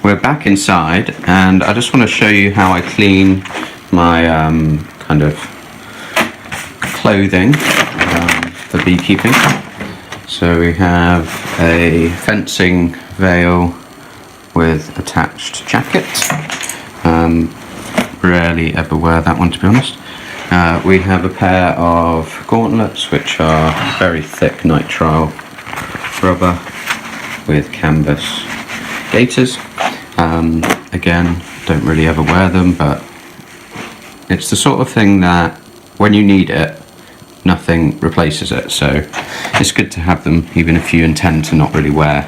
we're back inside, and I just want to show you how I clean my kind of clothing for beekeeping. So we have a fencing veil with attached jacket. Rarely ever wear that one, to be honest. We have a pair of gauntlets which are very thick nitrile rubber with canvas gaiters. Again, don't really ever wear them, but it's the sort of thing that when you need it, nothing replaces it, so it's good to have them even if you intend to not really wear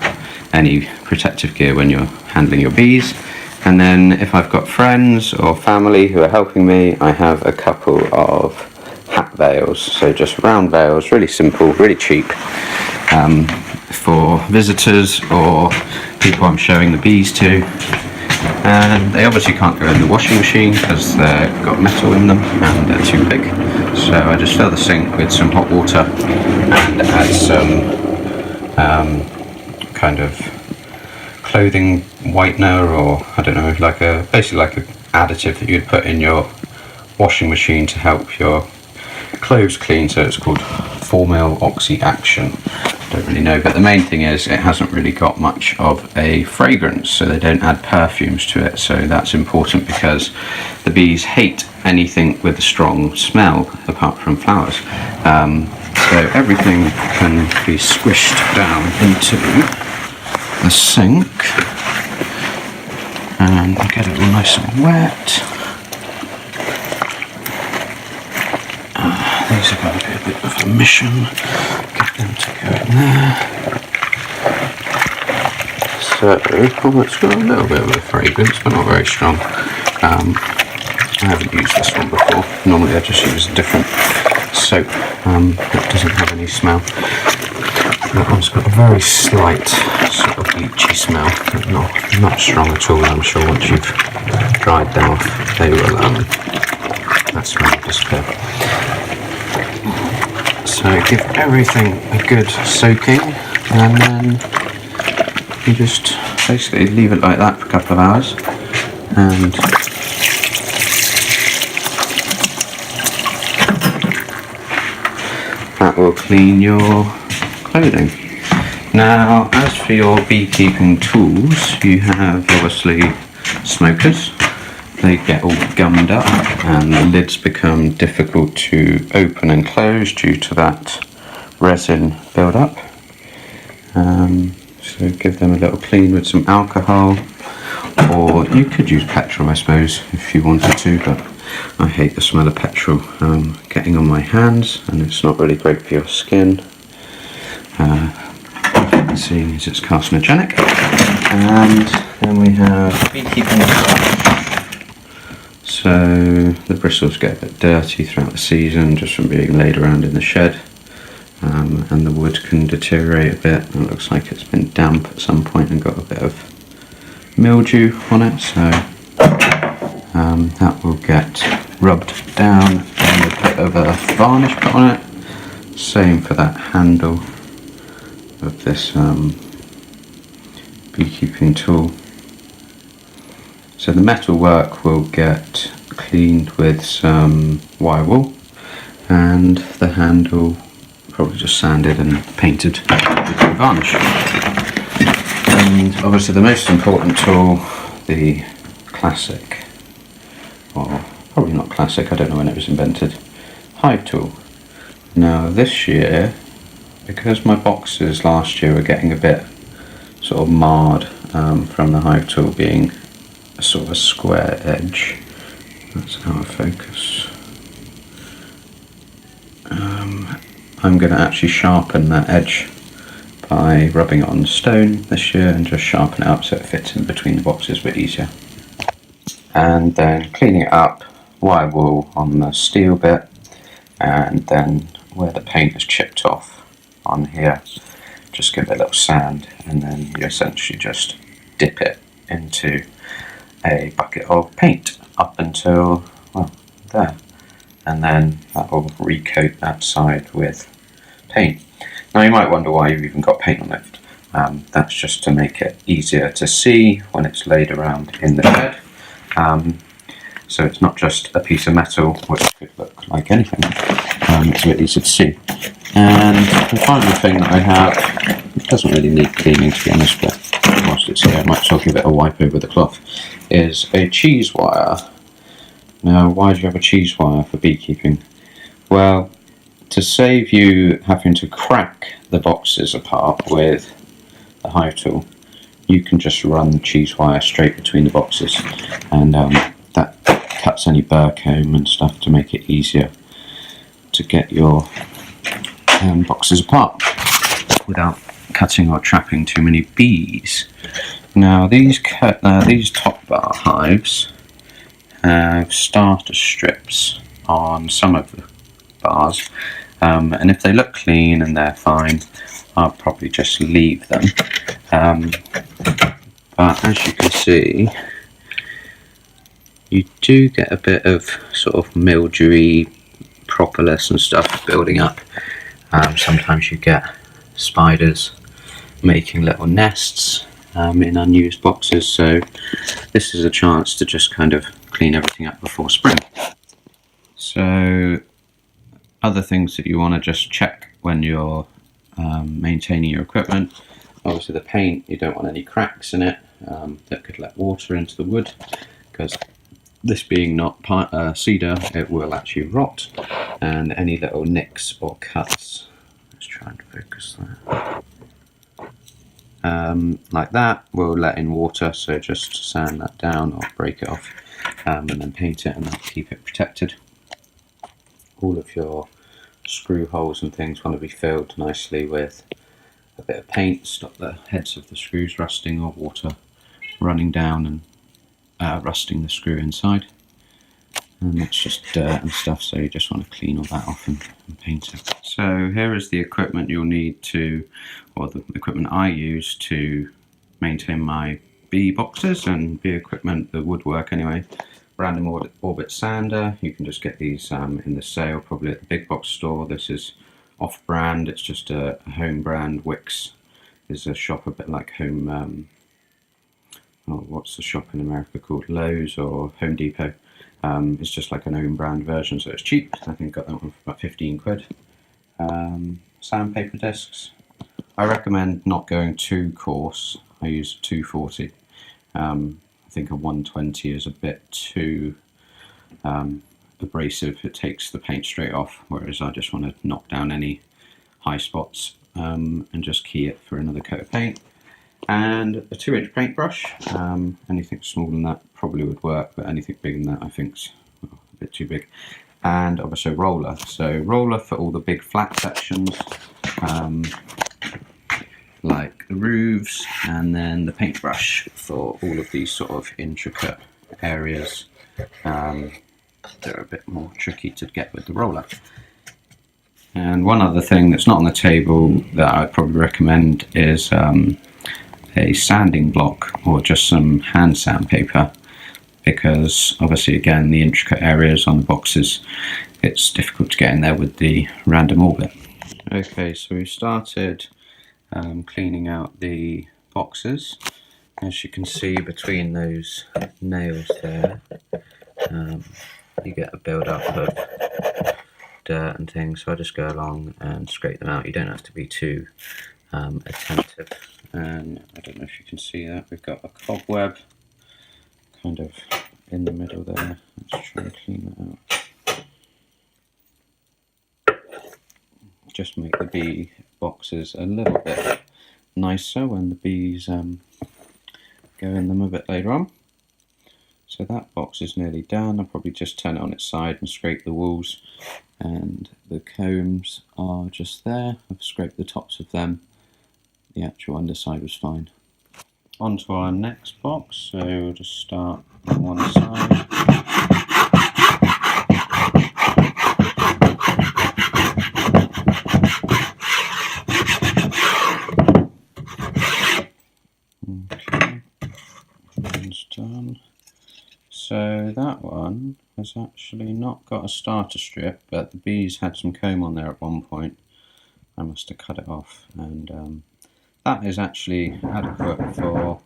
any protective gear when you're handling your bees. And then if I've got friends or family who are helping me, I have a couple of hat veils, so just round veils, really simple, really cheap, for visitors or people I'm showing the bees to. And they obviously can't go in the washing machine because they've got metal in them and they're too big. So I just fill the sink with some hot water and add some kind of clothing whitener, or I don't know, basically like an additive that you'd put in your washing machine to help your clothes clean. So it's called Formyl Oxy Action. Don't really know, but the main thing is it hasn't really got much of a fragrance, so they don't add perfumes to it. So that's important because the bees hate anything with a strong smell apart from flowers. So everything can be squished down into the sink and get it all nice and wet. These are going to be a bit of a mission. Get them to go in there. So, it's got a little bit of a fragrance, but not very strong. I haven't used this one before. Normally I just use a different soap that doesn't have any smell. That one's got a very slight sort of bleachy smell, but not strong at all. I'm sure once you've dried them off, they will, that smell will disappear. So give everything a good soaking, and then you just basically leave it like that for a couple of hours, and that will clean your clothing. Now, as for your beekeeping tools, you have obviously smokers. They get all gummed up and the lids become difficult to open and close due to that resin build-up. So give them a little clean with some alcohol, or you could use petrol, I suppose, if you wanted to, but I hate the smell of petrol getting on my hands, and it's not really great for your skin, seeing as it's carcinogenic. And then we have beekeeping brush. So the bristles get a bit dirty throughout the season just from being laid around in the shed, and the wood can deteriorate a bit. It looks like it's been damp at some point and got a bit of mildew on it, so that will get rubbed down and a bit of a varnish put on it. Same for that handle of this beekeeping tool. So the metal work will get cleaned with some wire wool, and the handle probably just sanded and painted with some varnish. And obviously the most important tool, the classic, or probably not classic, I don't know when it was invented, Hive tool. Now this year, because my boxes last year were getting a bit sort of marred from the Hive tool being a sort of a square edge, that's out of focus. I'm going to actually sharpen that edge by rubbing it on stone this year and just sharpen it up so it fits in between the boxes a bit easier. And then cleaning it up, wire wool on the steel bit, and then where the paint is chipped off on here, just give it a little sand, and then you essentially just dip it into a bucket of paint up until, well, there, and then that will recoat that side with paint. Now you might wonder why you've even got paint on it. That's just to make it easier to see when it's laid around in the bed. So it's not just a piece of metal, which could look like anything. It's a bit easier to see. And the final thing that I have, it doesn't really need cleaning to be honest, but whilst it's here I might as well give it a wipe over the cloth, is a cheese wire. Now, why do you have a cheese wire for beekeeping? Well, to save you having to crack the boxes apart with the Hive tool, you can just run the cheese wire straight between the boxes, and that cuts any burr comb and stuff to make it easier to get your boxes apart without cutting or trapping too many bees. Now these top bar hives have starter strips on some of the bars, and if they look clean and they're fine, I'll probably just leave them. But as you can see, you do get a bit of sort of mildewy propolis and stuff building up. Sometimes you get spiders making little nests in unused boxes, so this is a chance to just kind of clean everything up before spring. So other things that you want to just check when you're maintaining your equipment: obviously the paint, you don't want any cracks in it that could let water into the wood, because this being not cedar, it will actually rot, and any little nicks or cuts, let's try and focus that, like that, will let in water, so just sand that down or break it off, and then paint it, and that'll keep it protected. All of your screw holes and things want to be filled nicely with a bit of paint, stop the heads of the screws rusting or water running down and rusting the screw inside. And it's just dirt and stuff, so you just want to clean all that off and paint it. So here is the equipment you'll need to, or the equipment I use to maintain my bee boxes and bee equipment, the woodwork anyway. Random orbit sander, you can just get these in the sale, probably at the big box store. This is off-brand, it's just a home brand. Wix is a shop a bit like home, what's the shop in America called? Lowe's or Home Depot. It's just like an own brand version, so it's cheap. I think I got that one for about 15 quid. Sandpaper discs. I recommend not going too coarse. I use 240. I think a 120 is a bit too abrasive. It takes the paint straight off, whereas I just want to knock down any high spots and just key it for another coat of paint. And a 2-inch paintbrush. Anything smaller than that probably would work, but anything bigger than that I think's a bit too big. And obviously roller. So roller for all the big flat sections, like the roofs, and then the paintbrush for all of these sort of intricate areas. They're a bit more tricky to get with the roller. And one other thing that's not on the table that I'd probably recommend is a sanding block or just some hand sandpaper, because obviously again the intricate areas on the boxes, it's difficult to get in there with the random orbit. Okay, so we started cleaning out the boxes. As you can see between those nails there, you get a build up of dirt and things, so I just go along and scrape them out. You don't have to be too attentive. And I don't know if you can see that, we've got a cobweb kind of in the middle there. Let's try and clean that out. Just make the bee boxes a little bit nicer when the bees go in them a bit later on. So that box is nearly done. I'll probably just turn it on its side and scrape the walls, and the combs are just there. I've scraped the tops of them. The actual underside was fine. On to our next box, so we'll just start on one side. Okay, one's done. So that one has actually not got a starter strip, but the bees had some comb on there at one point. I must have cut it off, and that is actually adequate for,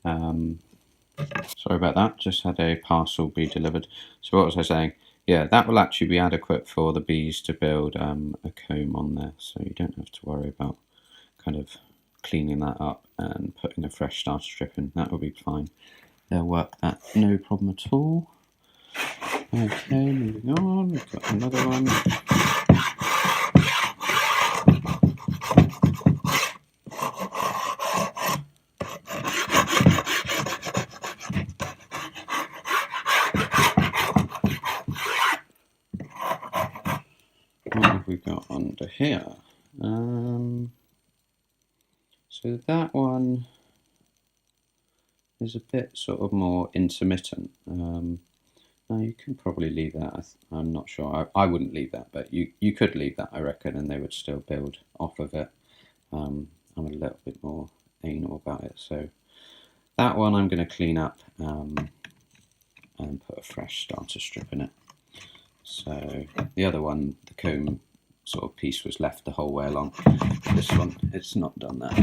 sorry about that, just had a parcel be delivered. So what was I saying? Yeah, that will actually be adequate for the bees to build a comb on there, so you don't have to worry about kind of cleaning that up and putting a fresh starter strip in. That will be fine. They'll work that, no problem at all. Okay, moving on, we've got another one. What have we got under here? So that one is a bit sort of more intermittent. Now you can probably leave that. I'm not sure. I wouldn't leave that, but you could leave that, I reckon, and they would still build off of it. I'm a little bit more anal about it, so that one I'm going to clean up and put a fresh starter strip in it. So the other one, the comb sort of piece was left the whole way along. This one, it's not done that.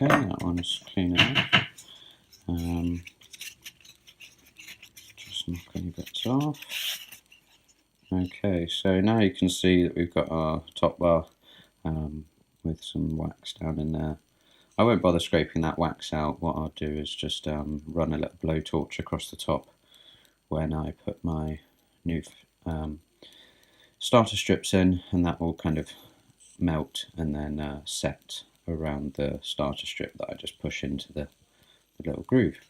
Okay, that one's clean enough. Just knock any bits off. Okay, so now you can see that we've got our top bar with some wax down in there. I won't bother scraping that wax out. What I'll do is just run a little blowtorch across the top when I put my new starter strips in, and that will kind of melt and then set around the starter strip that I just push into the little groove.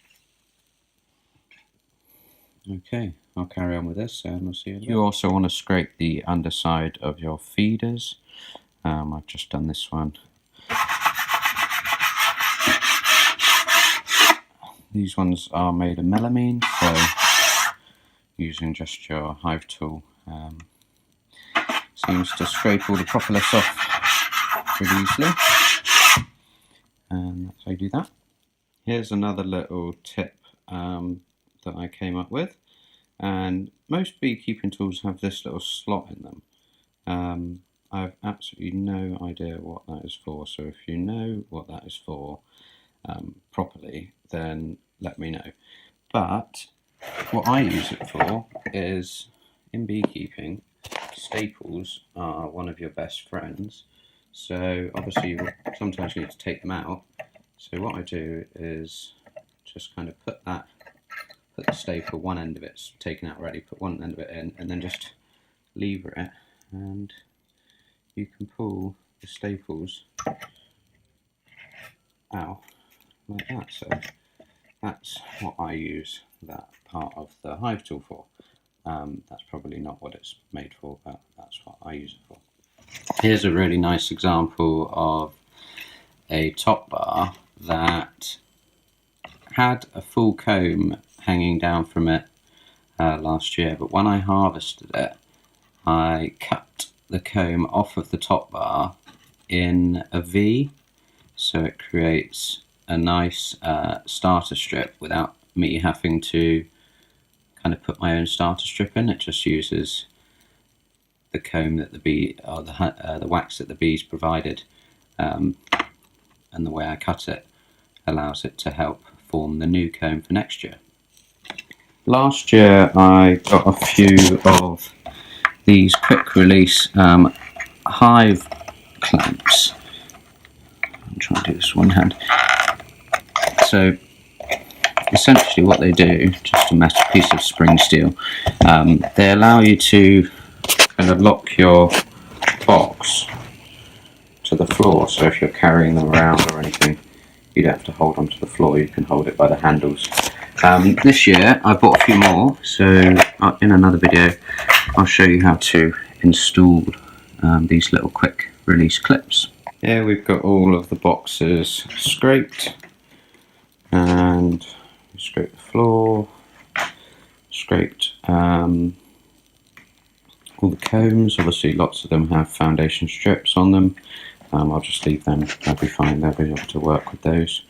Okay, I'll carry on with this and we'll see you. You also want to scrape the underside of your feeders. I've just done this one. These ones are made of melamine, so using just your Hive tool seems to scrape all the propolis off pretty easily. And that's how you do that. Here's another little tip that I came up with, and most beekeeping tools have this little slot in them. I have absolutely no idea what that is for, so if you know what that is for properly, then let me know. But what I use it for is, in beekeeping, staples are one of your best friends. So obviously you sometimes need to take them out. So what I do is just kind of put the staple, one end of it's taken out already, put one end of it in, and then just lever it, and you can pull the staples out like that. So that's what I use that part of the Hive tool for. That's probably not what it's made for, but that's what I use it for. Here's a really nice example of a top bar that had a full comb hanging down from it last year, but when I harvested it, I cut the comb off of the top bar in a V, so it creates a nice starter strip without me having to kind of put my own starter strip in. It just uses the comb that the bee, or the wax that the bees provided, and the way I cut it allows it to help form the new comb for next year. Last year I got a few of these quick release Hive clamps. I'm trying to do this one hand. So essentially what they do, just a metal piece of spring steel, they allow you to kind of lock your box to the floor, so if you're carrying them around or anything, you don't have to hold onto the floor, you can hold it by the handles. This year I bought a few more, so in another video I'll show you how to installed these little quick release clips. Here we've got all of the boxes scraped, and scraped the floor, scraped all the combs. Obviously lots of them have foundation strips on them. I'll just leave them, they'll be fine, they'll be able to work with those.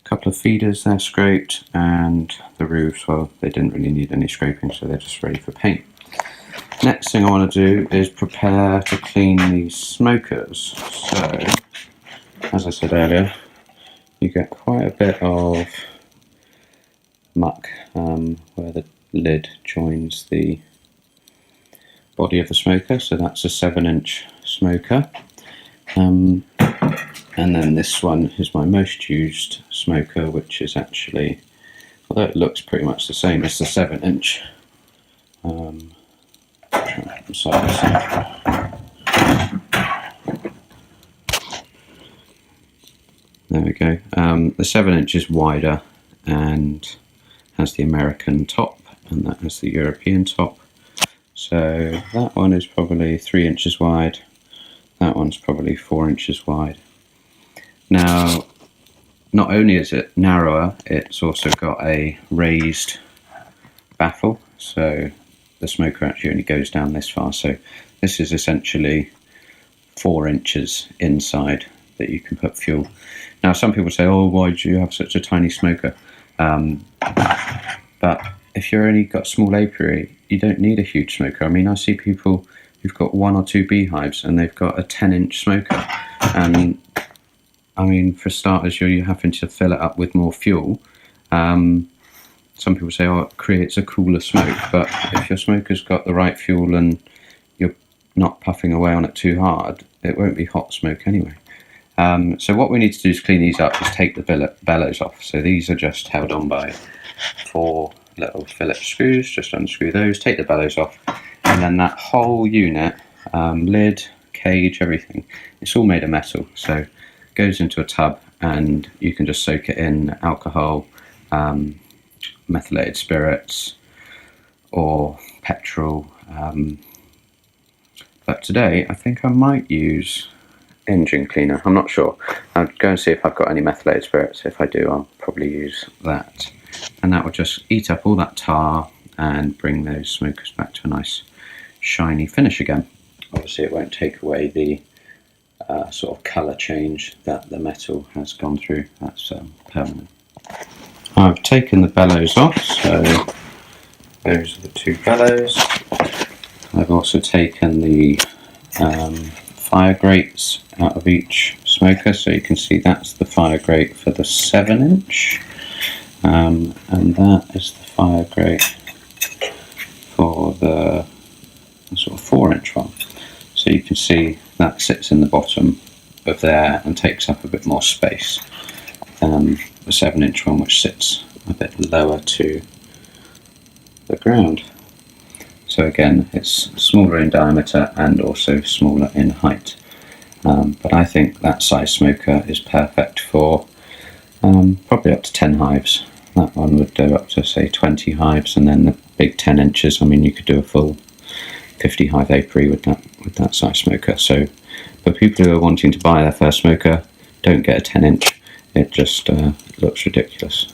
A couple of feeders there scraped, and the roofs, well, they didn't really need any scraping, so they're just ready for paint. Next thing I want to do is prepare to clean these smokers. So, as I said earlier, you get quite a bit of muck where the lid joins the body of the smoker, so that's a 7-inch smoker. And then this one is my most used smoker, which is actually, although it looks pretty much the same, it's the 7-inch. There we go. The 7-inch is wider and has the American top, and that has the European top. So that one is probably 3 inches wide. That one's probably 4 inches wide. Now, not only is it narrower, it's also got a raised baffle, so the smoker actually only goes down this far. So this is essentially 4 inches inside that you can put fuel. Now, some people say, oh, why do you have such a tiny smoker? But if you've only got a small apiary, you don't need a huge smoker. I mean, I see people who've got 1 or 2 beehives and they've got a 10-inch smoker. And I mean, for starters, you're having to fill it up with more fuel. Some people say, oh, it creates a cooler smoke. But if your smoker's got the right fuel and you're not puffing away on it too hard, it won't be hot smoke anyway. So what we need to do is clean these up, is take the bellows off. So these are just held on by 4 little Phillips screws. Just unscrew those, take the bellows off, and then that whole unit, lid, cage, everything, it's all made of metal. So it goes into a tub, and you can just soak it in alcohol, methylated spirits, or petrol. But today I think I might use engine cleaner. I'm not sure. I'll go and see if I've got any methylated spirits. If I do, I'll probably use that, and that will just eat up all that tar and bring those smokers back to a nice shiny finish again. Obviously it won't take away the sort of colour change that the metal has gone through. That's permanent. I've taken the bellows off, so those are the 2 bellows. I've also taken the fire grates out of each smoker, so you can see that's the fire grate for the 7-inch, and that is the fire grate for the sort of 4-inch one. So you can see that sits in the bottom of there and takes up a bit more space than the 7-inch one, which sits a bit lower to the ground. So again, it's smaller in diameter and also smaller in height. But I think that size smoker is perfect for probably up to 10 hives. That one would go up to, say, 20 hives, and then the big 10 inches, I mean, you could do a full 50 hive apiary with that size smoker. So for people who are wanting to buy their first smoker, don't get a 10-inch. It just looks ridiculous.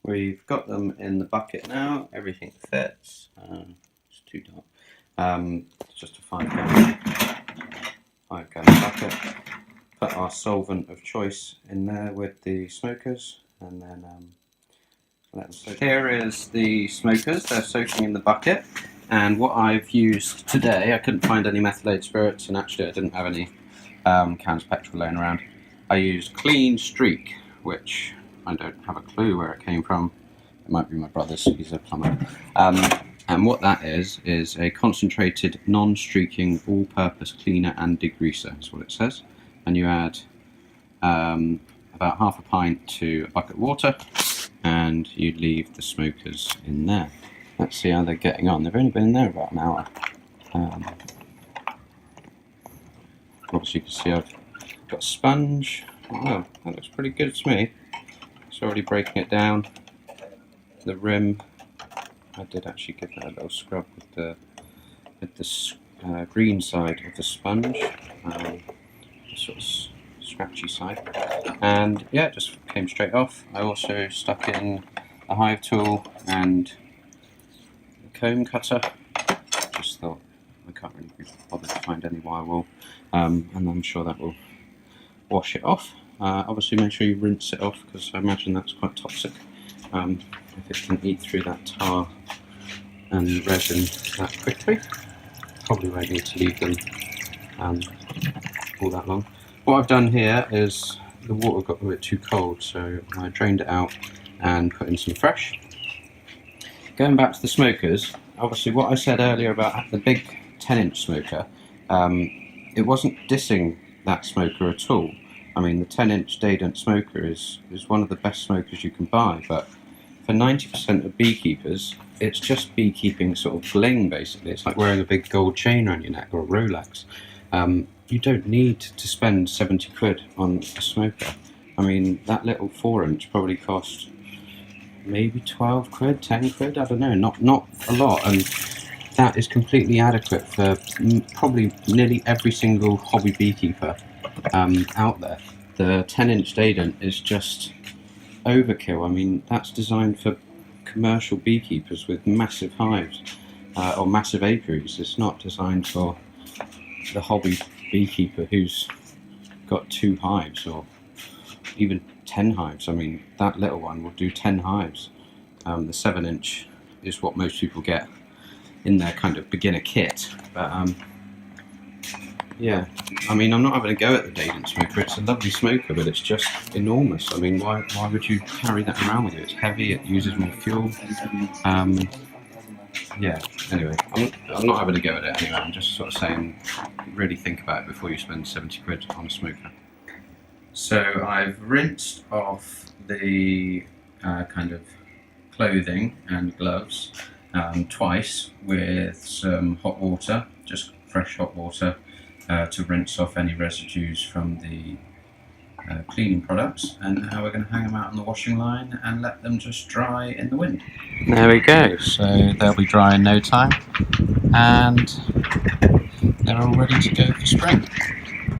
We've got them in the bucket now. Everything fits. It's too dark. It's just a 5-gallon bucket. Put our solvent of choice in there with the smokers, and then let them soak. Here is the smokers. They're soaking in the bucket. And what I've used today, I couldn't find any methylated spirits, and actually I didn't have any cans of petrol laying around. I used Clean Streak, which I don't have a clue where it came from. It might be my brother's, he's a plumber. And what that is a concentrated non-streaking all-purpose cleaner and degreaser, is what it says. And you add about half a pint to a bucket of water, and you leave the smokers in there. Let's see how they're getting on. They've only been in there about an hour. Obviously you can see I've got a sponge. Oh, that looks pretty good to me. It's already breaking it down. The rim, I did actually give that a little scrub with the green side of the sponge, the sort of scratchy side, and yeah, it just came straight off. I also stuck in a hive tool and a comb cutter. Just thought I can't really be bothered to find any wire wool, and I'm sure that will wash it off. Obviously make sure you rinse it off, because I imagine that's quite toxic. If it can eat through that tar and resin that quickly, probably won't need to leave them all that long. What I've done here is the water got a bit too cold, so I drained it out and put in some fresh. Going back to the smokers, obviously what I said earlier about the big 10-inch smoker, it wasn't dissing that smoker at all. I mean, the 10-inch Dadant smoker is one of the best smokers you can buy, but for 90% of beekeepers, it's just beekeeping sort of bling, basically. It's like wearing a big gold chain around your neck or a Rolex. You don't need to spend 70 quid on a smoker. I mean, that little 4-inch probably cost maybe 12 quid, 10 quid, I don't know, not a lot, and that is completely adequate for probably nearly every single hobby beekeeper out there. The 10-inch Dadant is just overkill. I mean, that's designed for commercial beekeepers with massive hives or massive apiaries. It's not designed for the hobby beekeeper who's got 2 hives or even 10 hives. I mean, that little one will do 10 hives. The 7-inch is what most people get in their kind of beginner kit, but yeah, I mean, I'm not having a go at the Dadant smoker. It's a lovely smoker, but it's just enormous. I mean, why would you carry that around with you? It's heavy, it uses more fuel. Yeah, anyway, I'm not having a go at it anyway. I'm just sort of saying, really think about it before you spend 70 quid on a smoker. So I've rinsed off the kind of clothing and gloves twice with some hot water, just fresh hot water, to rinse off any residues from the cleaning products, and now we're going to hang them out on the washing line and let them just dry in the wind. There we go, so they'll be dry in no time, and they're all ready to go for spring.